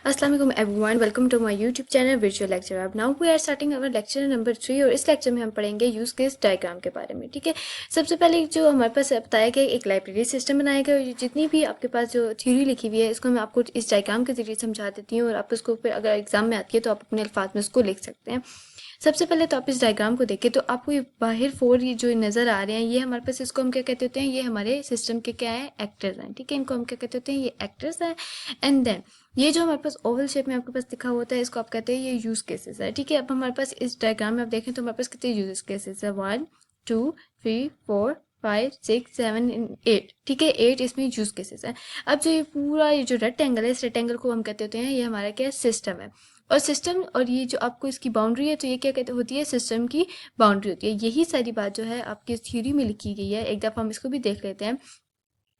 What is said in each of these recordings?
अस्सलाम वालेकुम everyone, welcome to my YouTube channel virtual lecture. अब now we are starting our lecture number 3 और इस लेक्चर में हम पढ़ेंगे यूज केस डायग्राम के बारे में। ठीक है, सबसे पहले जो हमारे पास बताया गया एक लाइब्रेरी सिस्टम बनाया गया और जितनी भी आपके पास जो थ्योरी लिखी हुई है इसको मैं आपको इस डायग्राम के जरिए समझा देती हूँ और आप उसको फिर अगर एग्जाम में आती है तो आप अपने अल्फाज में उसको लिख सकते हैं। सबसे पहले तो आप इस डायग्राम को देखें तो आपको ये बाहर फोर ये जो नज़र आ रहे हैं ये हमारे पास इसको हम क्या कहते होते हैं, ये हमारे सिस्टम के क्या है, एक्टर्स हैं। ठीक है, इनको हम क्या कहते होते हैं, ये एक्टर्स हैं। एंड देन ये जो हमारे पास ओवल शेप में आपके पास लिखा होता है इसको आप कहते हैं ये यूज केसेस है। ठीक है, अब हमारे पास इस डायग्राम में आप देखें तो हमारे पास कितने यूज केसेस है, 1 2 3 4 5 6 7 8। ठीक है, 8 इसमें यूज केसेस है। अब जो ये पूरा ये जो रेक्टेंगल है इस रेक्टेंगल को हम कहते होते हैं ये हमारा क्या सिस्टम है। और सिस्टम और ये जो आपको इसकी बाउंड्री है तो ये क्या कहते होती है, सिस्टम की बाउंड्री होती है। यही सारी बात जो है आपकी इस थ्योरी में लिखी गई है। एक दफ़ा हम इसको भी देख लेते हैं।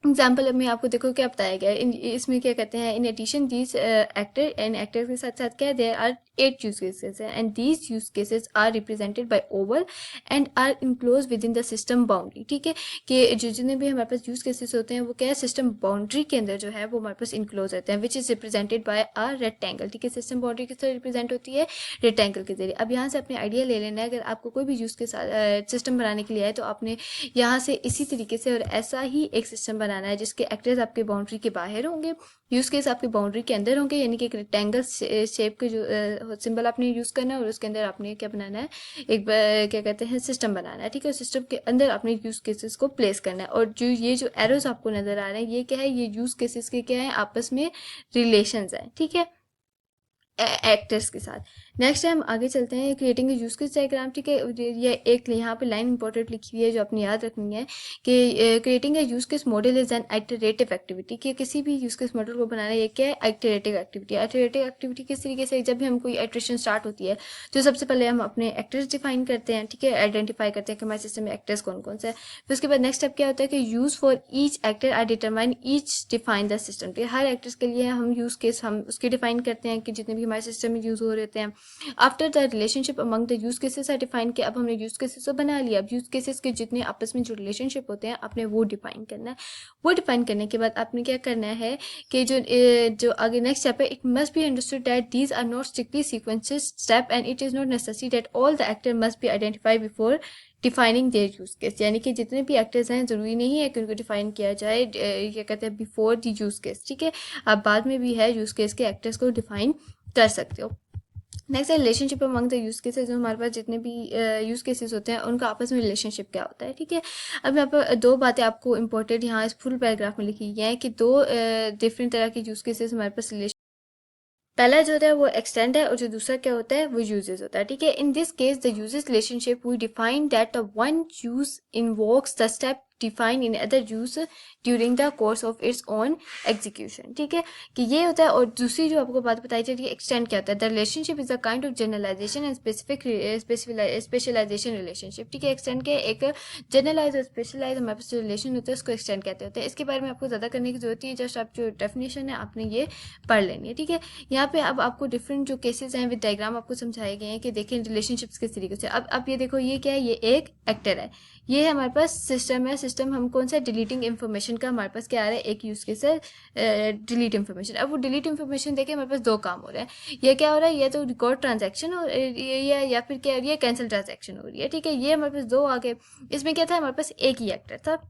एग्जाम्पल में आपको देखो क्या बताया गया है, इसमें क्या कहते हैं, in addition these actor and actor के साथ साथ क्या देयर आर 8 यूज केसेस है and these use cases are represented by oval and are enclose within the system boundary. ठीक है, कि जो जितने भी हमारे पास यूज केसेस होते हैं वो क्या है, सिस्टम बाउंड्री के अंदर जो है वो हमारे पास इनक्लोज रहते हैं, which is represented by a rectangle. ठीक है, सिस्टम बाउंड्री किस तरह रिप्रेजेंट होती है, रेक्टेंगल के जरिए। अब यहाँ से अपने आइडिया ले लेना है, अगर आपको कोई भी यूज के साथ सिस्टम बनाने के लिए आए तो आपने यहाँ से इसी तरीके से और ऐसा ही एक सिस्टम बनाना है जिसके एक्टर्स आपके बाउंड्री के बाहर होंगे, यूज केस आपके बाउंड्री के अंदर होंगे, यानी कि एक रेक्टेंगल शेप के जो सिंबल आपने यूज करना है और उसके अंदर आपने क्या बनाना है, एक क्या कहते हैं, सिस्टम बनाना है। ठीक है, सिस्टम के अंदर आपने यूज केसेस को प्लेस करना है। और जो ये जो एरोज आपको नजर आ रहे हैं ये क्या है, ये यूज केसेस के क्या है, आपस में रिलेशंस है। ठीक है, एक्टर्स के साथ। नेक्स्ट टाइम आगे चलते हैं, क्रिएटिंग यूज केस डायग्राम। ठीक है, ये एक यहाँ पे लाइन इंपॉर्टेंट लिखी हुई है जो आपने याद रखनी है कि creating a use case model is an iterative activity, कि किसी भी यूज केस मॉडल को बनाना ये क्या है, आइटरेटिव एक्टिविटी। आइटरेटिव एक्टिविटी किस तरीके से, जब भी हम कोई आइटरेशन स्टार्ट होती है तो सबसे पहले हम अपने एक्टर्स डिफाइन करते हैं। ठीक है, आइडेंटिफाई करते हैं कि हमारे सिस्टम में एक्टर्स कौन कौन से है। फिर उसके बाद नेक्स्ट स्टेप क्या होता है कि use for each actor I determine each define the system. ठीक है, हर एक्टर्स के लिए हम यूज केस हम उसके डिफाइन करते हैं कि जितने भी हमारे सिस्टम में यूज हो रहे हैं। After the relationship among the use cases are define किया, अब हमने यूज केसेस को बना लिया। अब यूज केसेस के जितने आपस में जो रिलेशनशिप होते हैं आपने वो डिफाइन करना है। वो डिफाइन करने के बाद आपने क्या करना है कि जो आगे नेक्स्ट स्टेप है, it must be understood that these are not strictly sequences step and it is not necessary that all the actor must be identify before defining their use case, यानी कि जितने भी एक्टर्स हैं जरूरी नहीं है कि उनको डिफाइन किया जाए क्या कहते हैं, बिफोर द यूज केस। ठीक है, आप बाद में भी है यूज केस के एक्टर्स को डिफाइन कर सकते हो। नेक्स्ट है relationship among the use cases, जो हमारे पास जितने भी यूज केसेस होते हैं उनका आपस में रिलेशनशिप क्या होता है। ठीक है, अब यहाँ पर दो बातें आपको इंपॉर्टेंट यहाँ इस फुल पैराग्राफ में लिखी गई हैं कि दो डिफरेंट तरह के यूज केसेस हमारे पास रिलेशन, पहला जो होता है वो एक्सटेंड है और जो दूसरा क्या होता है वो यूजेस होता है। ठीक है, in this case the uses relationship we define that the one use invokes the step define in other use during the course of its own execution. ठीक है, कि ये होता है। और दूसरी जो आपको बात बताई जा रही है एक्सटेंड क्या होता है, the relationship is a kind of generalization and specific specialization relationship. ठीक है, एक्सटेंड के एक जनरलाइज और स्पेशलाइज हमारे पास जो रिलेशन होता है उसको एक्सटेंड कहते होते हैं। इसके बारे में आपको ज़्यादा करने की जरूरत नहीं है, जस्ट आप जो डेफिनेशन है आपने ये पढ़ लेनी है। ठीक है, यहाँ पे अब आपको डिफरेंट जो केसेस हैं विद डायग्राम आपको समझाए गए हैं कि देखें रिलेशनशिप्स किस तरीके से। अब ये देखो ये क्या है, ये एक एक्टर है, ये हमारे पास सिस्टम है। सिस्टम हम कौन सा, डिलीटिंग इन्फॉर्मेशन का हमारे पास क्या आ रहा है, एक यूज केस है डिलीट इन्फॉर्मेशन। अब वो डिलीट इन्फॉर्मेशन देखे हमारे पास दो काम हो रहे हैं, ये क्या हो रहा है, ये तो रिकॉर्ड ट्रांजैक्शन और या फिर क्या हो रही है, कैंसिल ट्रांजैक्शन हो रही है। ठीक है, ये हमारे पास दो आ गए। इसमें क्या था, हमारे पास एक ही एक्टर था।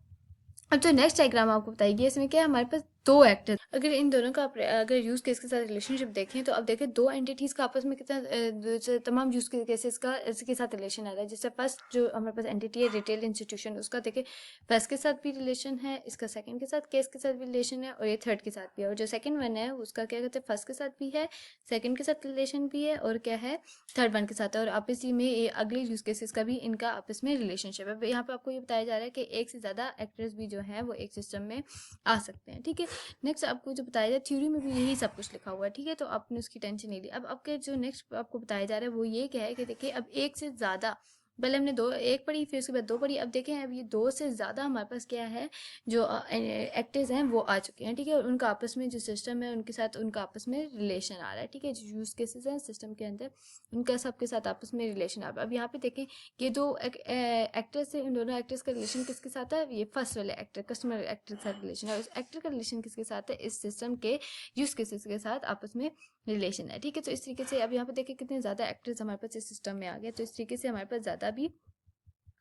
अब जो नेक्स्ट डायग्राम आपको बताएगी इसमें क्या है, हमारे पास दो एक्टर, अगर इन दोनों का अगर यूज केस के साथ रिलेशनशिप देखें तो अब देखें दो एंटिटीज का आपस में कितना तमाम यूज केसेस का इसके साथ रिलेशन आ रहा है। जैसे फर्स्ट जो हमारे पास एंटिटी है रिटेल इंस्टीट्यूशन, उसका देखें फर्स्ट के साथ भी रिलेशन है, इसका सेकंड के साथ केस के साथ भी रिलेशन है और ये थर्ड के साथ भी है। और जो सेकंड वन है उसका क्या कहते हैं, फर्स्ट के साथ भी है, सेकंड के साथ रिलेशन भी है और क्या है, थर्ड वन के साथ है। और आपस में ये अगले यूज केसेस का भी इनका आपस में रिलेशनशिप है। यहाँ पे आपको ये बताया जा रहा है कि एक से ज्यादा एक्टर्स भी जो है वो एक सिस्टम में आ सकते हैं। ठीक है, नेक्स्ट आपको जो बताया जाए थ्योरी में भी यही सब कुछ लिखा हुआ है। ठीक है, तो आपने उसकी टेंशन नहीं ली। अब आपके जो नेक्स्ट आपको बताया जा रहा है वो ये क्या है कि देखिए अब एक से ज़्यादा पहले हमने एक पढ़ी, फिर उसके बाद 2 पढ़ी। अब देखें, अब ये 2 से ज़्यादा हमारे पास क्या है, जो एक्टर्स हैं वो आ चुके हैं, ठीक है। और उनका आपस में जो सिस्टम है उनके साथ उनका आपस में रिलेशन आ रहा है, ठीक है। जो यूज़ केसेस हैं सिस्टम के अंदर, उनका सबके साथ आपस में रिलेशन आ रहा है। अब यहाँ पे देखें कि 2 एक्टर्स हैं, इन दोनों एक्टर्स का रिलेशन किसके साथ है, ये फर्स्ट वाले एक्टर कस्टमर एक्टर के साथ रिलेशन है। उस एक्टर का रिलेशन किसके साथ है, इस सिस्टम के यूज़ केसेस के साथ आपस में रिलेशन है, ठीक है। तो इस तरीके से अब यहाँ पे देखिए कितने ज़्यादा एक्टर्स हमारे पास इस सिस्टम में आ गए, तो इस तरीके से हमारे पास ज़्यादा भी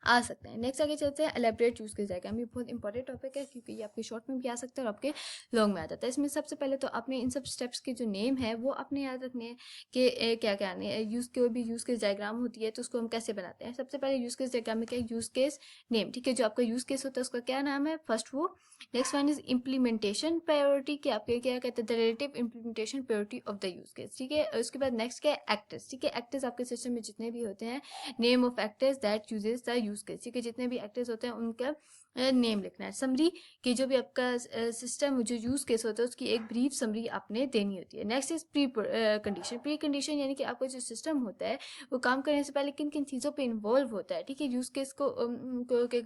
आ सकते हैं। नेक्स्ट आगे चलते हैं, एलेबरेट यूज़ किया जाएगा। ये बहुत इंपॉर्टेंट टॉपिक है क्योंकि ये आपके शॉर्ट में भी आ सकता है और आपके लॉन्ग में आ जाता है। इसमें सबसे पहले तो आपने इन सब स्टेप्स के जो नेम है वो आपने याद रखने हैं कि क्या क्या आने हैं। यूज़ कोई भी यूज़ केस डायग्राम होती है तो उसको हम कैसे बनाते हैं। सबसे पहले यूज़ केस डायग्राम में क्या है, यूज़ केस नेम, ठीक है। जो आपका यूज़ केस होता है उसका क्या नाम है, फर्स्ट वो। Next one is implementation priority, कि आपके क्या कहते हैं, the relative implementation priority of the use case, ठीक है। उसके बाद नेक्स्ट क्या है, एक्टर्स, ठीक है। एक्टर्स आपके सिस्टम में जितने भी होते हैं, name of actors that uses the use case, ठीक है। जितने भी एक्टर्स होते हैं उनका नेम लिखना है। समरी, कि जो भी आपका सिस्टम जो यूज केस होता है उसकी एक ब्रीफ समरी आपने देनी होती है। Next is pre condition. Pre condition यानी कि आपका जो सिस्टम होता है वो काम करने से पहले किन किन चीज़ों पे इन्वॉल्व होता है, ठीक है। यूज केस को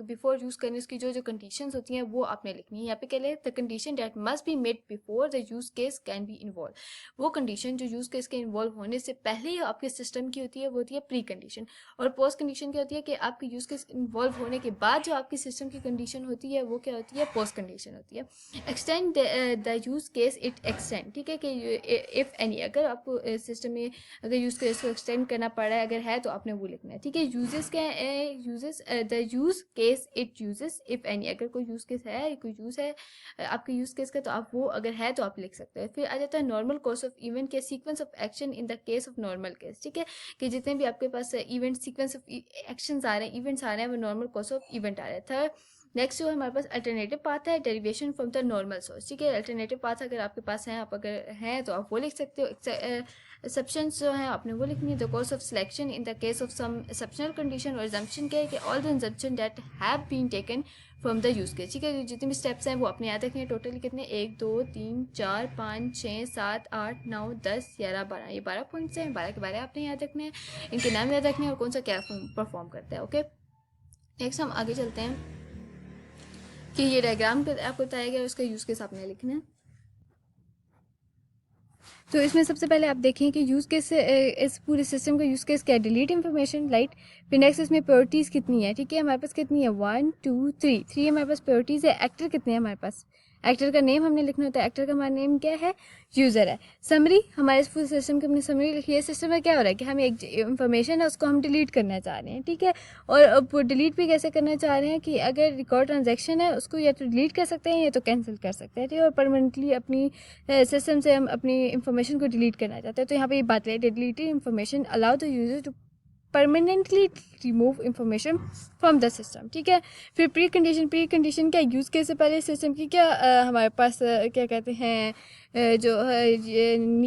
बिफोर यूज करने उसकी जो जो कंडीशंस होती हैं वो आपने लिखनी है। यहाँ पे क्या the condition that must be made before the use case can be involve. वो कंडीशन जो यूज केस के इन्वॉल्व होने से पहले ही आपके सिस्टम की होती है वो होती है प्री कंडीशन। और पोस्ट कंडीशन क्या होती है कि आपके यूज केस इन्वॉल्व होने के बाद जो आपकी सिस्टम की कंडीशन होती है वो क्या होती है, पोस्ट कंडीशन होती है। Extend the use case it extend, ठीक है। कि इफ एनी, अगर आपको सिस्टम में अगर यूज केस को एक्सटेंड करना पड़ रहा है, अगर है तो आपने वो लिखना है, ठीक है। यूजेस क्या है, uses the use case it uses if any, अगर कोई यूज केस है, कोई यूज है आपके यूज केस का, तो आप वो अगर है तो आप लिख सकते हैं। फिर आ जाता है नॉर्मल कोर्स ऑफ इवेंट के sequence of action in the case of normal case, ठीक है। कि जितने भी आपके पास इवेंट सीक्वेंस ऑफ एक्शंस आ रहे हैं, इवेंट्स आ रहे हैं, वो नॉर्मल कोर्स ऑफ इवेंट आ रहे हैं। थर्ड, नेक्स्ट जो हमारे पास अल्टरनेटिव पाथ है, derivation from the normal source, ठीक है। अल्टरनेटिव पाथ अगर आपके पास है, आप अगर हैं तो आप वो लिख सकते हो। एक्सेप्शंस जो है आपने वो लिखनी है। The course of selection in the case of some exceptional condition, और एग्जम्पशन क्या है कि all the exemption that have been taken from the use case, ठीक है। जितने भी स्टेप्स हैं वो अपने याद रखने हैं। टोटल कितने, 1 2 3 4 5 6 7 8 9 10 11 12, ये 12 पॉइंट्स हैं। 12 के 12 आपने याद रखने हैं, इनके नाम याद रखने हैं और कौन सा क्या परफॉर्म करता है। ओके, नेक्स्ट हम आगे चलते हैं कि ये डायग्राम आपको बताया गया उसका यूज केस आपने लिखना है। तो इसमें सबसे पहले आप देखें कि यूज़ केस, इस पूरे सिस्टम का यूज़ केस क्या है, डिलीट इन्फॉर्मेशन, राइट। फिर नेक्स्ट इसमें प्रायोरिटीज़ कितनी है, ठीक है। हमारे पास कितनी है, 1 2 3 हमारे पास प्रायोरिटीज़ है। एक्टर कितने हैं हमारे पास, एक्टर का नेम हमने लिखना होता है। एक्टर का हमारा नेम क्या है, यूज़र है। समरी, हमारे फुल सिस्टम की अपनी समरी लिखी है। सिस्टम में क्या हो रहा है कि हमें एक इन्फॉर्मेशन है उसको हम डिलीट करना चाह रहे हैं, ठीक है। और अब डिलीट भी कैसे करना चाह रहे हैं कि अगर रिकॉर्ड ट्रांजैक्शन है उसको या तो डिलीट कर सकते हैं या तो कैंसिल कर सकते हैं, ठीक है। और परमानेंटली अपनी सिस्टम से हम अपनी इंफॉर्मेशन को डिलीट करना चाहते हैं। तो यहाँ पे ये बात है, deleted information allow the user to permanently remove information from the system, ठीक है। फिर प्री कंडीशन क्या, यूज़ केस से पहले सिस्टम की क्या हमारे पास क्या कहते हैं जो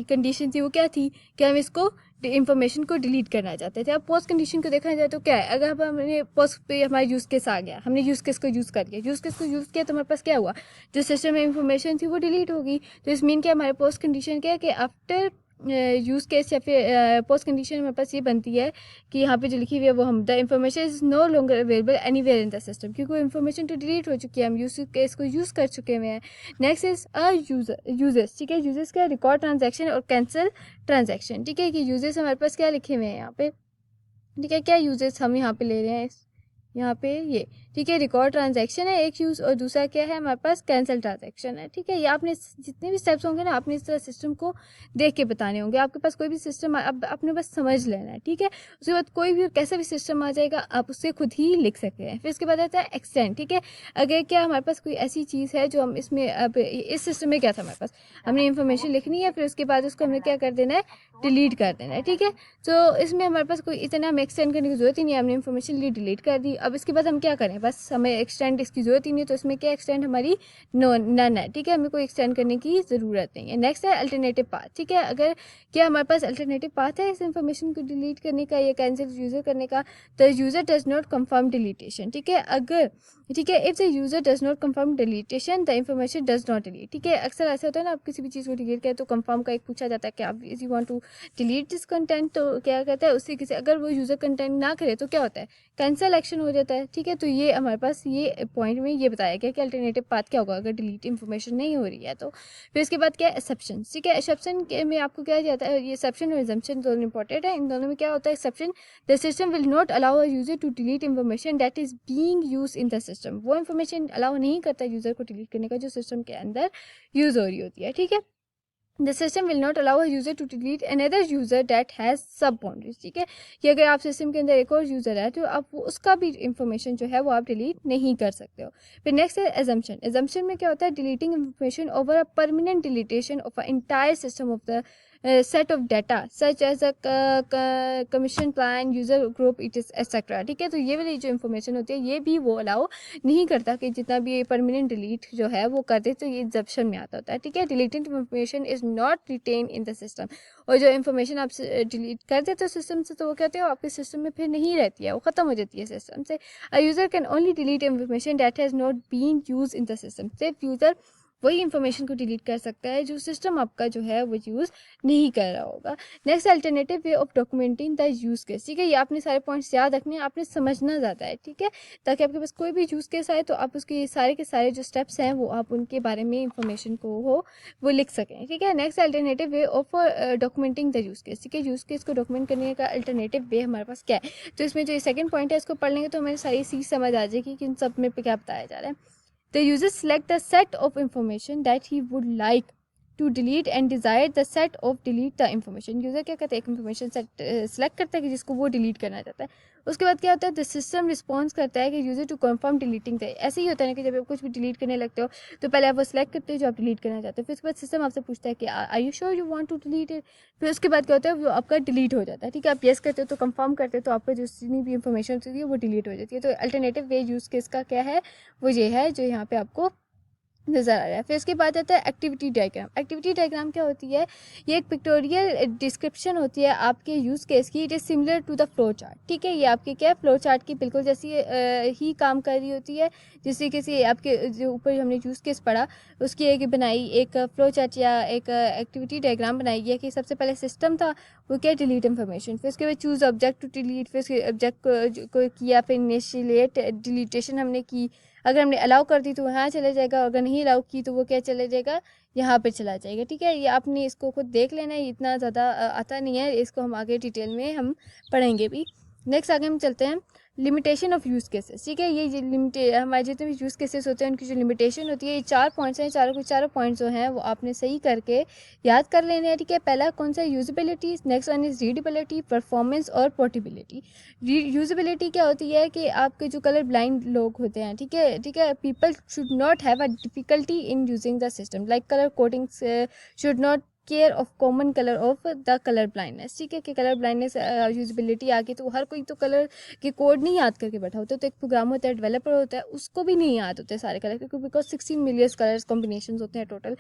कंडीशन थी वो क्या थी कि हम इसको इंफॉर्मेशन को डिलीट करना चाहते थे। अब पोस्ट कंडीशन को देखा जाए तो क्या है, अगर अब हमने पोस्ट पे हमारा यूज़ केस आ गया, हमने यूज़ केस को यूज़ कर लिया, यूज़ केस को यूज़ किया तो हमारे पास क्या हुआ, जो सिस्टम में इंफॉर्मेशन थी वो डिलीट होगी। तो इस मीन क्या, हमारे पोस्ट कंडीशन क्या है कि आफ्टर यूज़ केस या फिर पोस्ट कंडीशन हमारे पास ये बनती है कि यहाँ पे जो लिखी हुई है वो हम the information is no longer available anywhere in the system, क्योंकि इन्फॉर्मेशन तो डिलीट हो चुकी है, हम यूज़ केस को यूज़ कर चुके हुए हैं। नेक्स्ट इज यूजर्स, ठीक है। यूजर्स क्या, रिकॉर्ड ट्रांजैक्शन और कैंसिल ट्रांजैक्शन, ठीक है। कि यूजर्स हमारे पास क्या लिखे हुए हैं यहाँ पे, ठीक है। क्या यूजर्स हम यहाँ पे ले रहे हैं यहाँ पे ये, ठीक है। रिकॉर्ड ट्रांजैक्शन है एक यूज़, और दूसरा क्या है हमारे पास, कैंसिल ट्रांजैक्शन है, ठीक है। ये आपने जितने भी स्टेप्स होंगे ना आपने इस तरह सिस्टम को देख के बताने होंगे। आपके पास कोई भी सिस्टम अब आपने बस समझ लेना है, ठीक है। उसके बाद कोई भी कैसा भी सिस्टम आ जाएगा आप उससे खुद ही लिख सकते हैं। फिर उसके बाद आता है एक्सटेंड, ठीक है। अगर क्या हमारे पास कोई ऐसी चीज़ है जो हम इसमें, अब इस सिस्टम में क्या था हमारे पास, हमने इन्फॉर्मेशन लिखनी है, फिर उसके बाद उसको हमें क्या कर देना है, डिलीट कर देना है, ठीक है। तो इसमें हमारे पास कोई इतना हमें एक्सटेंड करने की जरूरत ही नहीं है, हमने इन्फॉर्मेशन डिलीट कर दी। अब इसके बाद हम क्या करें, बस हमें एक्सटेंड इसकी ज़रूरत ही नहीं है, तो इसमें क्या एक्सटेंड हमारी नन है, ठीक है। हमें कोई एक्सटेंड करने की ज़रूरत नहीं है। नेक्स्ट है अल्टरनेटिव पाथ, ठीक है। अगर क्या हमारे पास अल्टरनेटिव पाथ है इस इन्फॉर्मेशन को डिलीट करने का या कैंसिल यूज़र करने का, तो user does not confirm deletion, ठीक है। अगर ठीक है। If the user does not confirm deletion the information does not delete. ठीक है, अक्सर ऐसा होता है ना, आप किसी भी चीज़ को डिलीट करें तो कंफर्म का एक पूछा जाता है कि आप you want to delete this content, तो क्या कहता है उससे किसी, अगर वो यूज़र कंटेंट ना करे तो क्या होता है, कैंसिल एक्शन हो जाता है। ठीक है, तो ये हमारे पास ये पॉइंट में ये बताया गया कि अल्टरनेटिव पाथ क्या होगा अगर डिलीट इन्फॉर्मेशन नहीं हो रही है। तो फिर इसके बाद क्या है, एक्सेप्शन। ठीक है, एक्सेप्शन में आपको क्या जाता है, ये एक्सेप्शन और एजम्पशन दोनों इंपॉर्टेंट है। इन दोनों में क्या होता है, exception, the system will not allow a user to delete information that is being used in the system. वो इन्फॉर्मेशन अलाउ नहीं करता यूजर को डिलीट करने का जो सिस्टम के अंदर यूज हो रही होती है। ठीक है, the system will not allow a user to delete another user that has sub boundaries। ठीक है, कि अगर आप सिस्टम के अंदर एक और यूज़र है तो आप उसका भी इंफॉर्मेशन जो है वो आप डिलीट नहीं कर सकते हो। फिर नेक्स्ट है एजम्पशन। एजम्पशन में क्या होता है, deleting information over a permanent deletion of a entire system of the set of data such as a commission plan user group it is etc। ठीक है, तो ये वाली जो इन्फॉर्मेशन होती है ये भी वो अलाउ नहीं करता कि जितना भी ये परमानेंट डिलीट जो है वो कर दे, तो ये एग्जम्पशन में आता होता है। ठीक है, deleted information is not retain in the system. और जो इन्फॉर्मेशन आप डिलीट कर देते हो सिस्टम से तो वो कहते हो आपके सिस्टम में फिर नहीं रहती है, वो खत्म हो जाती है सिस्टम से। A user can only delete information that has not been use in the system. सिर्फ यूजर वही इंफॉर्मेशन को डिलीट कर सकता है जो सिस्टम आपका जो है वो यूज़ नहीं कर रहा होगा। Next, alternative way of documenting the use case. ठीक है, ये आपने सारे पॉइंट्स याद रखने हैं, आपने समझना ज़्यादा है। ठीक है, ताकि आपके पास कोई भी यूज़ केस आए तो आप उसके सारे के सारे जो स्टेप्स हैं वो आप उनके बारे में इंफॉर्मेशन को वो लिख सकें। ठीक है, next, alternative way of documenting the use case. ठीक है, यूज़ केस को डॉक्यूमेंट करने का अल्टरनेटिव वे हमारे पास क्या है, तो इसमें जो सेकंड पॉइंट है इसको पढ़ लेंगे तो हमें सारी चीज़ समझ आ जाएगी कि इन सब में क्या बताया जा रहा है। The user select the set of information that he would like to delete and desire the set of delete the information। User क्या करता है, एक इन्फॉर्मेशन सेट सेलेक्ट करता है कि जिसको वो डिलीट करना चाहता है। उसके बाद क्या होता है, द सिस्टम रिस्पॉन्स करता है कि user to confirm deleting the. ऐसे ही होता है ना कि जब आप कुछ भी डिलीट करने लगते हो तो पहले आप वो सेलेक्ट करते हो जो आप डिलीट करना चाहते हो, फिर उसके बाद सिस्टम आपसे पूछता है कि are you sure you want to delete it. फिर उसके बाद क्या होता है, वो आपका डिलीट हो जाता है। ठीक है, आप येस करते हो तो कंफर्म करते हो तो आपका जो जितनी भी इंफॉर्मेशन होती है वो डिलीट हो जाती है। तो अल्टरनेटिव वे यूज़ केस का क्या है, वो ये है जो यहाँ पे आपको नज़र आ रहा है। फिर उसके बाद आता है एक्टिविटी डायग्राम। एक्टिविटी डायग्राम क्या होती है, ये एक पिक्टोरियल डिस्क्रिप्शन होती है आपके यूज़ केस की। It is similar to the flow chart. ठीक है, ये आपके क्या है, फ्लो चार्ट की बिल्कुल जैसी ही काम कर रही होती है। जिससे किसी आपके जो ऊपर हमने यूज़ केस पढ़ा उसकी एक बनाई एक फ्लो चार्ट या एक एक्टिविटी डायग्राम बनाई है कि सबसे पहले सिस्टम था वो क्या, डिलीट इन्फॉर्मेशन। फिर उसके बाद चूज़ ऑब्जेक्ट टू डिलीट, फिर उसके ऑब्जेक्ट को किया, फिर इनिशिएट डिलीटेशन हमने की। अगर हमने अलाउ कर दी तो वहाँ चला जाएगा, अगर नहीं अलाउ की तो वो क्या चला जाएगा, यहाँ पे चला जाएगा। ठीक है, ये आपने इसको खुद देख लेना है, इतना ज़्यादा आता नहीं है, इसको हम आगे डिटेल में हम पढ़ेंगे भी। नेक्स्ट आगे हम चलते हैं, लिमिटेशन ऑफ यूज़ केसेस। ठीक है, ये हमारे जितने भी यूज़ केसेस होते हैं उनकी जो लिमिटेशन होती है, ये 4 पॉइंट्स हैं। चारों पॉइंट्स जो हैं वो आपने सही करके याद कर लेने हैं। ठीक है, पहला कौन सा, usability. Next one is readability, performance और पोर्टेबिलिटी। यूजेबिलिटी क्या होती है कि आपके जो कलर ब्लाइंड लोग होते हैं, ठीक है, people should not have a difficulty in using the system, like colour codings should not care of common colour of the colour blindness. ठीक है, कि कलर ब्लाइंडनेस यूजिबिलिटी आ गई तो हर कोई तो कलर के कोड नहीं याद करके बैठा होता, तो एक प्रोग्राम होता है, डेवलपर होता है, उसको भी नहीं याद होते सारे कलर, क्योंकि बिकॉज 16 मिलियन कलर्स कॉम्बिनेशन होते हैं टोटल।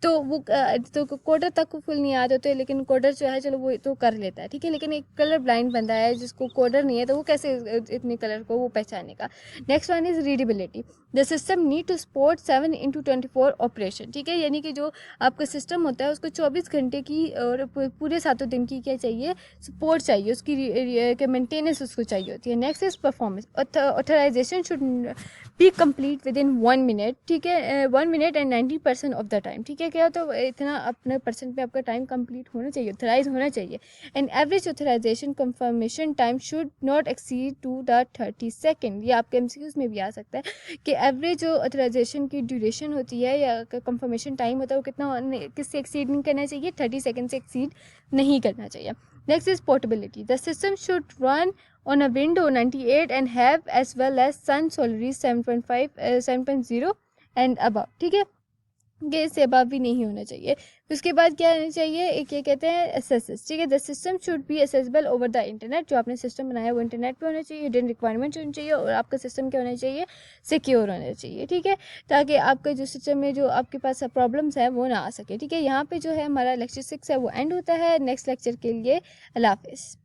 तो वो तो कोडर तक को फुल नहीं याद होते, लेकिन कोडर जो है चलो वो तो कर लेता है। ठीक है, लेकिन एक कलर ब्लाइंड बंदा है जिसको कोडर नहीं है तो वो कैसे इतने कलर को वो पहचानेगा। Next one is readability. The system need to support 7x24 operation. ठीक है, यानी कि जो आपका सिस्टम होता है उसको 24 घंटे की और पूरे 7 दिन की क्या चाहिए, सपोर्ट चाहिए, उसकी मेंटेनेंस उसको चाहिए होती है। Next is performance. Authorization should be complete within 1 minute. ठीक है, 1 minute and 90% of the time. ठीक है, क्या होता है, इतना अपने परसेंट पे आपका टाइम कंप्लीट होना चाहिए, ऑथराइज होना चाहिए। And average authorization confirmation time should not exceed to the 30 second. ये आपके एमसीक्यूज में भी आ सकता है कि एवरेज जो ऑथराइजेशन की ड्यूरेशन होती है या कंफर्मेशन टाइम होता है वो कितना, किससे एक्सीड नहीं करना चाहिए, 30 सेकेंड से एक्सीड नहीं करना चाहिए। Next is portability. The system should run on a Windows 98 and have as well as Sun Solaris 7.5 7.0 and above। ठीक है, ये इससे अबव भी नहीं होना चाहिए। उसके बाद क्या होना चाहिए, एक ये कहते हैं एसेसेस। ठीक है, the system should be accessible over the internet. जो आपने सिस्टम बनाया वो इंटरनेट पे होना चाहिए, हिडन रिक्वायरमेंट होनी चाहिए, और आपका सिस्टम क्या होना चाहिए, सिक्योर होना चाहिए। ठीक है, ताकि आपका जो सिस्टम में जो आपके पास प्रॉब्लम्स है वो ना आ सके। ठीक है, यहाँ पे जो है हमारा लेक्चर 6 है वो एंड होता है। नेक्स्ट लेक्चर के लिए अल्लाह हाफिज़।